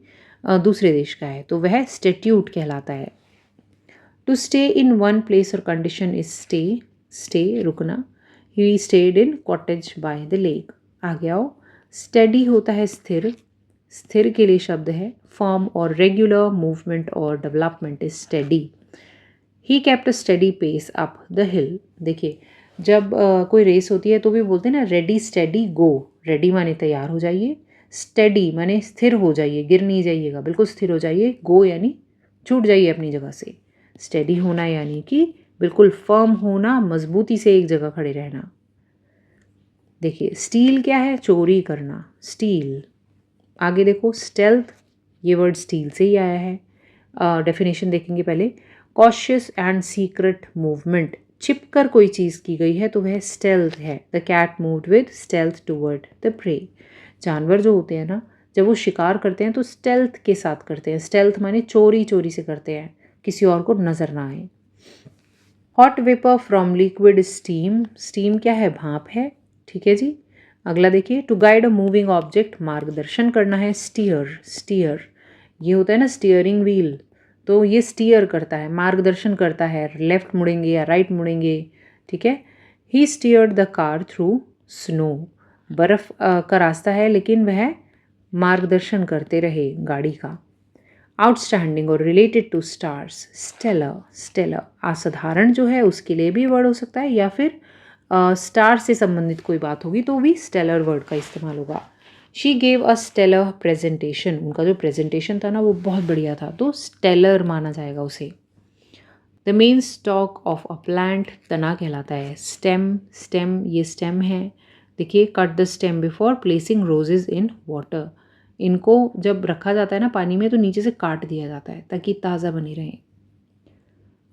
दूसरे देश का है, तो वह स्टैट्यूट कहलाता है। To stay in one place or condition is stay, stay, रुकना। He stayed in cottage by the lake. आगे आओ, स्टडी होता है स्थिर, स्थिर के लिए शब्द है firm or regular movement or development is steady. He kept a steady pace up the hill. देखिए जब कोई रेस होती है तो भी बोलते हैं ना, रेडी स्टडी गो। रेडी माने तैयार हो जाइए, स्टडी माने स्थिर हो जाइए, गिर नहीं जाइएगा, बिल्कुल स्थिर हो जाइए, गो यानी छूट जाइए अपनी जगह से। स्टडी होना यानी कि बिल्कुल फर्म होना, मजबूती से एक जगह खड़े रहना। देखिए स्टील क्या है, चोरी करना, स्टील। आगे देखो स्टेल्थ, ये वर्ड स्टील से ही आया है। डेफिनेशन देखेंगे पहले। कॉशियस एंड सीक्रेट मूवमेंट, छिप कर कोई चीज़ की गई है तो वह स्टेल्थ है। The cat moved with stealth toward the prey. जानवर जो होते हैं ना, जब वो शिकार करते हैं तो स्टेल्थ के साथ करते हैं। स्टेल्थ माने चोरी चोरी से करते हैं, किसी और को नज़र ना आए। Hot vapour from liquid steam, steam क्या है, भाप है। ठीक है जी। अगला देखिए, to guide a moving object, मार्गदर्शन करना है, स्टीयर। स्टीयर ये होता है ना स्टीयरिंग व्हील, तो ये स्टीयर करता है, मार्गदर्शन करता है, लेफ्ट मुड़ेंगे या राइट मुड़ेंगे। ठीक है। He steered the car through snow, बर्फ़ का रास्ता है लेकिन वह मार्गदर्शन करते रहे गाड़ी का। Outstanding or related to stars, stellar. Stellar असाधारण जो है उसके लिए भी वर्ड हो सकता है, या फिर स्टार से संबंधित कोई बात होगी तो भी स्टेलर वर्ड का इस्तेमाल होगा। She gave a stellar presentation, उनका जो प्रेजेंटेशन था ना वो बहुत बढ़िया था, तो स्टेलर माना जाएगा उसे। The main stock of a plant, तना कहलाता है। स्टेम, स्टेम ये स्टेम है। देखिए, cut the stem before placing roses in water, इनको जब रखा जाता है ना पानी में तो नीचे से काट दिया जाता है ताकि ताज़ा बनी रहें।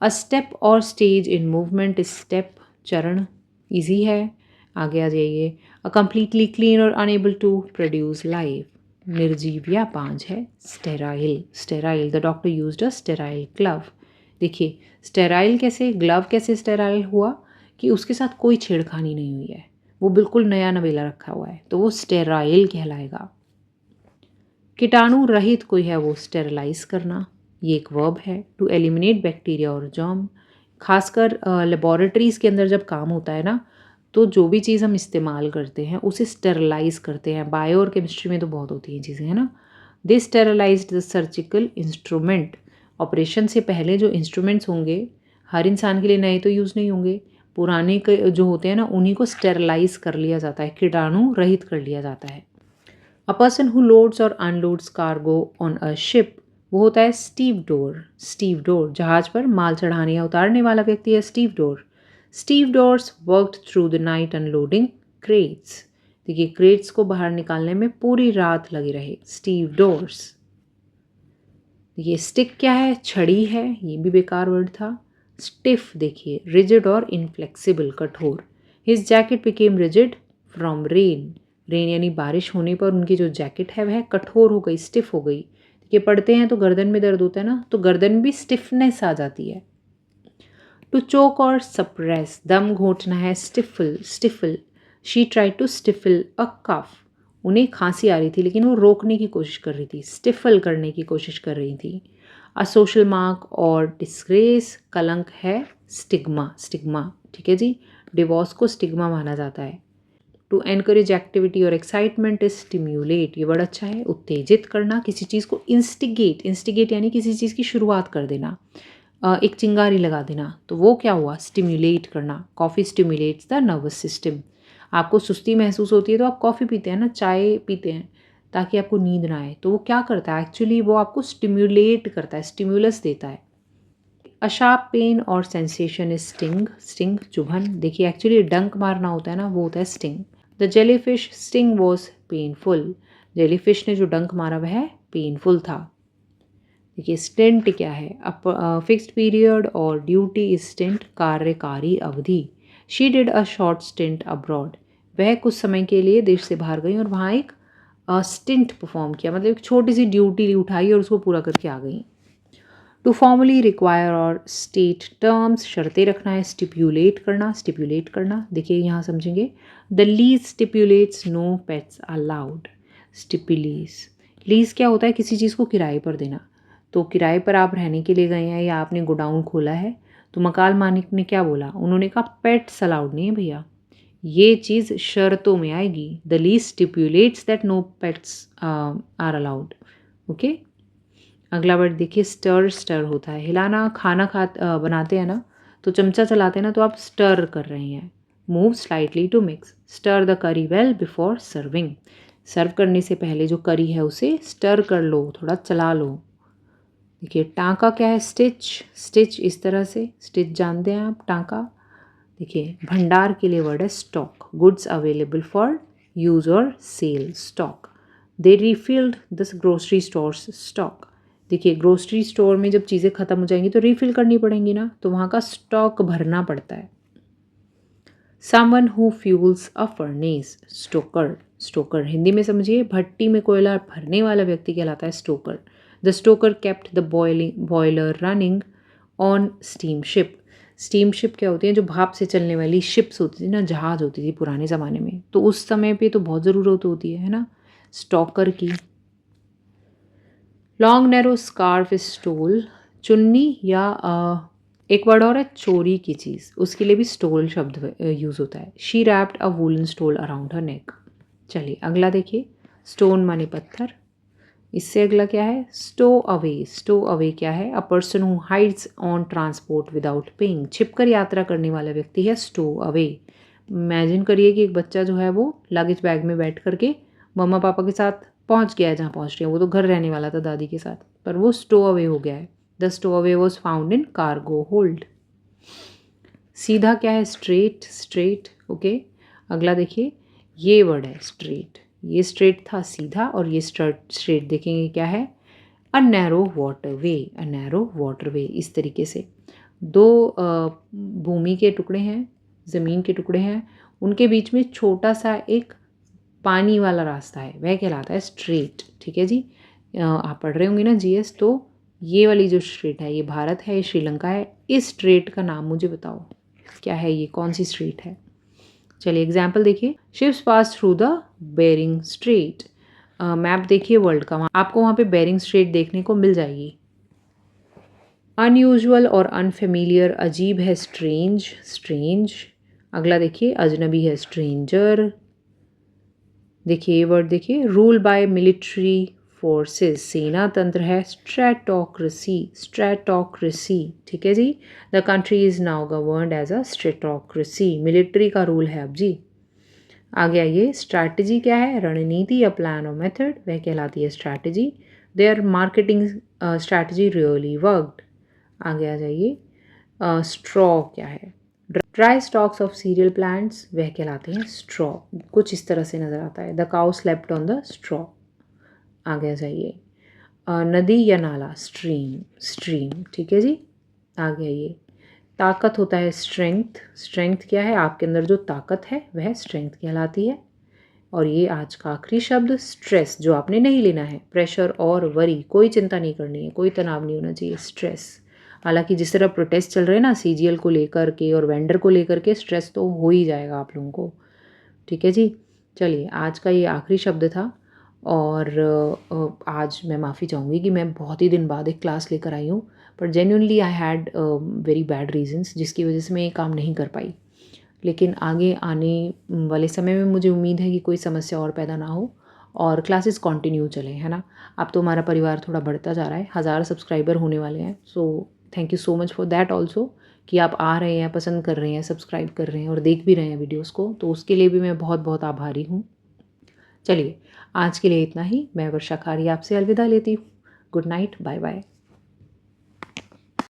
अ स्टेप और स्टेज इन मूवमेंट, स्टेप चरण, इजी है। आगे आ जाइए। अ कम्प्लीटली क्लीन और अनेबल टू प्रोड्यूस लाइफ, निर्जीव या पांच है। Sterile, sterile the doctor used a sterile glove. देखिए स्टेराइल कैसे, ग्लव कैसे स्टेराइल हुआ कि उसके साथ कोई छेड़खानी नहीं हुई है, वो बिल्कुल नया नवेला रखा हुआ है, तो वो स्टेराइल कहलाएगा। कीटाणु रहित कोई है वो स्टेरलाइज करना, ये एक वर्ब है। टू एलिमिनेट बैक्टीरिया और जर्म, खासकर लेबोरेटरीज़ के अंदर जब काम होता है ना, तो जो भी चीज़ हम इस्तेमाल करते हैं उसे स्टेरलाइज करते हैं। बायो और केमिस्ट्री में तो बहुत होती हैं चीज़ें, है ना। They sterilised the surgical instrument, operation से पहले जो इंस्ट्रूमेंट्स होंगे हर इंसान के लिए नए तो यूज़ नहीं होंगे, पुराने जो होते हैं ना उन्हीं को स्टेरलाइज कर लिया जाता है, कीटाणु रहित कर लिया जाता है। अ पर्सन हु लोड्स और अनलोड्स कार्गो ऑन अ शिप, वो होता है स्टीव डोर। स्टीव डोर जहाज पर माल चढ़ाने या उतारने वाला व्यक्ति है Steve door. Steve doors worked through the night unloading crates, देखिए क्रेट्स को बाहर निकालने में पूरी रात लगे रहे स्टीव डोर्स। ये स्टिक क्या है, छड़ी है, ये भी बेकार वर्ड था। स्टिफ देखिए रिजिड और इनफ्लेक्सिबल, कठोर। His jacket became rigid from rain, rain यानी बारिश होने पर उनकी जो जैकेट है वह कठोर हो गई, स्टिफ हो गई। ये पढ़ते हैं तो गर्दन में दर्द होता है ना, तो गर्दन भी स्टिफनेस आ जाती है। टू चोक और सप्रेस, दम घोटना है, stifle. Stifle, she try to stifle a cough, उन्हें खांसी आ रही थी लेकिन वो रोकने की कोशिश कर रही थी, स्टिफल करने की कोशिश कर रही थी। अ सोशल मार्क और डिस्ग्रेस, कलंक है, स्टिग्मा। स्टिग्मा ठीक है जी, डिवोर्स को स्टिग्मा माना जाता है। टू एनकरेज एक्टिविटी और एक्साइटमेंट इज स्टिम्यूलेट, ये बड़ा अच्छा है, उत्तेजित करना, किसी चीज़ को इंस्टिगेट, इंस्टिगेट यानी किसी चीज़ की शुरुआत कर देना, एक चिंगारी लगा देना, तो वो क्या हुआ, स्टिम्युलेट करना। कॉफ़ी स्टिम्युलेट्स द नर्वस सिस्टम, आपको सुस्ती महसूस होती है तो आप कॉफ़ी पीते हैं ना, चाय पीते हैं ताकि आपको नींद ना आए, तो वो क्या करता है एक्चुअली, वो आपको स्टिम्युलेट करता है, स्टिम्युलस देता है। अ शार्प पेन और सेंसेशन इज स्टिंग, स्टिंग चुभन, देखिए एक्चुअली डंक मारना होता है ना, वो होता है sting. The jellyfish sting was painful, jellyfish ने जो डंक मारा वह पेनफुल था। देखिए स्टेंट क्या है, fixed period or duty is stint, कार्यकारी अवधि। She did a short stint abroad, वह कुछ समय के लिए देश से बाहर गई और वहाँ एक स्टिंट परफॉर्म किया, मतलब एक छोटी सी ड्यूटी उठाई और उसको पूरा करके आ गई। टू फॉर्मली रिक्वायर और स्टेट टर्म्स, शर्तें रखना है, स्टिप्यूलेट करना, स्टिप्यूलेट करना। देखिए यहाँ समझेंगे, the lease stipulates no pets allowed. Stipulates, lease क्या होता है, किसी चीज़ को किराए पर देना, तो किराए पर आप रहने के लिए गए हैं या आपने गोडाउन खोला है, तो मकान मालिक ने क्या बोला, उन्होंने कहा पेट्स अलाउड नहीं है भैया, ये चीज़ शर्तों में आएगी। The lease stipulates that no pets are allowed. Okay, अगला वर्ड देखिए, स्टर। स्टर होता है हिलाना, खाना बनाते हैं ना तो चमचा चलाते हैं ना, तो आप स्टर कर रहे हैं। Move slightly to mix, stir the curry well before serving, serve करने से पहले जो करी है उसे स्टर कर लो, थोड़ा चला लो। देखिए टाँका क्या है, स्टिच, स्टिच इस तरह से, स्टिच जानते हैं आप, टाँका। देखिए भंडार के लिए वर्ड है stock, goods available for use और sale, stock. They refilled the grocery stores stock. देखिए ग्रोसरी स्टोर में जब चीज़ें ख़त्म हो जाएंगी तो रिफ़िल करनी पड़ेंगी ना, तो वहाँ का स्टॉक भरना पड़ता है। Someone who fuels a furnace, Stoker. Stoker Hindi में समझिए, भट्टी में कोयला भरने वाला व्यक्ति कहलाता है Stoker. The Stoker kept the boiler running on steam ship. Steam ship क्या होती है, जो भाप से चलने वाली शिप्स होती थी ना, जहाज होती थी पुराने ज़माने में, तो उस समय पे तो बहुत ज़रूरत होती है ना स्टॉकर की। लॉन्ग नैरो स्कार्फ स्टोल, चुन्नी या एक वर्ड और है चोरी की चीज़, उसके लिए भी स्टोल शब्द यूज़ होता है। She wrapped a woollen stole around her neck. चलिए अगला देखिए, स्टोन माने पत्थर। इससे अगला क्या है, स्टो अवे। स्टो अवे क्या है, a person who hides on transport without paying. छिपकर यात्रा करने वाला व्यक्ति है स्टो अवे। इमेजिन करिए कि एक बच्चा जो है वो लगेज बैग में बैठ करके मम्मा पापा के साथ पहुंच गया है जहाँ पहुंच रहे हैं, वो तो घर रहने वाला था दादी के साथ, पर वो स्टो अवे हो गया है। The stowaway was found in cargo hold. सीधा क्या है, स्ट्रेट, स्ट्रेट। ओके अगला देखिए, ये वर्ड है स्ट्रेट, ये स्ट्रेट था सीधा, और ये स्ट्रेट देखेंगे क्या है, a narrow waterway, a narrow waterway. इस तरीके से दो भूमि के टुकड़े हैं, ज़मीन के टुकड़े हैं, उनके बीच में छोटा सा एक पानी वाला रास्ता है, वह कहलाता है स्ट्रेट। ठीक है जी, आप पढ़ रहे होंगे ना जीएस, तो ये वाली जो स्ट्रेट है, ये भारत है, ये श्रीलंका है। इस स्ट्रेट का नाम मुझे बताओ क्या है, ये कौन सी स्ट्रेट है। चलिए एग्जाम्पल देखिए, ships pass through the Bering strait. Map देखिए वर्ल्ड का, आपको वहाँ पे बेरिंग स्ट्रेट देखने को मिल जाएगी। अनयूजुअल और अनफेमिलियर, अजीब है स्ट्रेंज, स्ट्रेंज। अगला देखिए, अजनबी है स्ट्रेंजर। देखिए ये वर्ड देखिए, रूल बाय मिलिट्री फोर्सेस, सेना तंत्र है स्ट्रेटोक्रेसी, स्ट्रेटोक्रेसी। ठीक है जी, the country is now governed as a stratocracy, military का रूल है अब जी। आगे आइए, स्ट्रैटेजी क्या है, रणनीति या प्लान और मेथड, वह कहलाती है strategy. Their marketing strategy really worked. आगे आ जाइए, स्ट्रॉ क्या है, dry stalks of cereal plants, वह कहलाते हैं स्ट्रॉ। कुछ इस तरह से नज़र आता है, the cow slept on the straw. आगे आ जाइए, नदी या नाला, स्ट्रीम, स्ट्रीम। ठीक है जी, आगे आइए, ताकत होता है स्ट्रेंथ, स्ट्रेंथ क्या है, आपके अंदर जो ताकत है वह स्ट्रेंथ कहलाती है। और ये आज का आखिरी शब्द, स्ट्रेस, जो आपने नहीं लेना है, प्रेशर और वरी, कोई चिंता नहीं करनी है, कोई तनाव नहीं होना चाहिए, स्ट्रेस। हालांकि जिस तरह प्रोटेस्ट चल रहे हैं ना सीजीएल को लेकर के और वेंडर को लेकर के, स्ट्रेस तो हो ही जाएगा आप लोगों को। ठीक है जी, चलिए आज का ये आखिरी शब्द था। और आज मैं माफ़ी चाहूँगी कि मैं बहुत ही दिन बाद एक क्लास लेकर आई हूँ, पर genuinely I had very bad reasons जिसकी वजह से मैं ये काम नहीं कर पाई। लेकिन आगे आने वाले समय में मुझे उम्मीद है कि कोई समस्या और पैदा ना हो और क्लासेस कंटिन्यू चलें, है ना। अब तो हमारा परिवार थोड़ा बढ़ता जा रहा है, 1000 सब्सक्राइबर होने वाले हैं। So thank you so much for that also, कि आप आ रहे हैं, पसंद कर रहे हैं, सब्सक्राइब कर रहे हैं और देख भी रहे हैं वीडियोज़ को, तो उसके लिए भी मैं बहुत बहुत आभारी हूँ। चलिए आज के लिए इतना ही, मैं वर्षा खारी आपसे अलविदा लेती हूँ। Good night, bye bye.